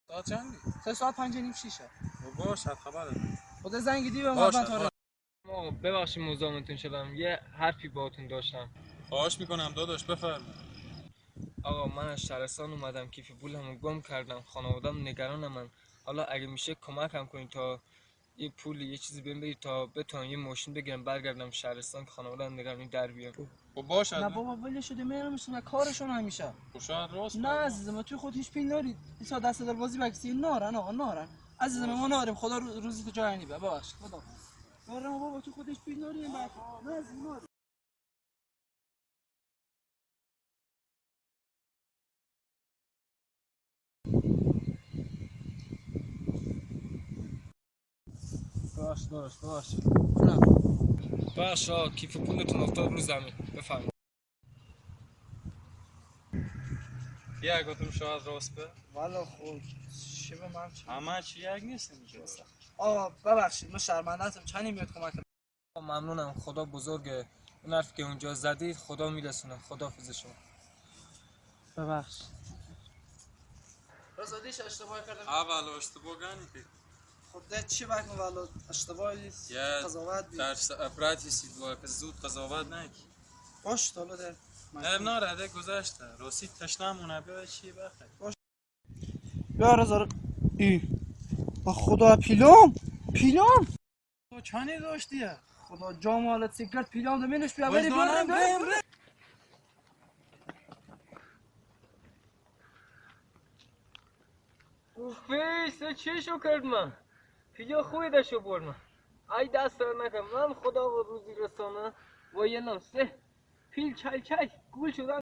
ساعت چندی؟ 3 ساعت 5 نیم 6. باشه خبره. خدا زنگ دی به باشه، من تا آقا ببخشید مزاحمتون شدم، یه حرفی باهاتون داشتم. خواهش میکنم داداش بفرمایید. آقا من از شهرستان اومدم، کیف پولمو گم کردم، خانواده‌ام نگرانم. من حالا اگه میشه کمکم کنید تا یه پول یه چیزی بهم بدید تا بتونم یه ماشین بگیرم برگردم شهرستان که خانواده‌ام نگرانی در بیام. خب باشه. نه بابا ول شده میرمشون کارشون همیشه. خب شاید راست نه عزیزم تو خود هیچ پین داری این دست در بازی بکسی نارن آقا نارن عزیزم ما ناریم خدا روزی تو جای نیبه ببخشید خدا نارم بابا تو خود هیچ پین داری این بعد نه عزیزم نارم. باش باش کیف پولتون افتاد رو زمین، بفرمایید. یک گفتم شاید راست به والا خود چه به من چه همه چی یک نیست اینجا. آقا ببخشید من شرمنده‌ام چنین میاد کمک ممنونم، خدا بزرگه. اون حرفی که اونجا زدید خدا میرسونه. خداحافظ شما. ببخشید رضادیش اشتباه کردم اول اشتباه گانی خدا چی بکنم والا اشتباهی قضاوت بی در افرادی سیدوا که زود قضاوت نکی. باش تا در نه رده گذشته راستی تشنمونه به چی بخیر. یا رضا ای با خدا پیلام تو چانی داشتی؟ خدا جامالت سیگرت پیلام دمینش بیا بری وجدانم بریم. اوفیس چشو کرد من پیجا خوی داشو برد من ای دست سر نکن من خدا و روزی رسانه و یه نم سه پیل چل گول شدن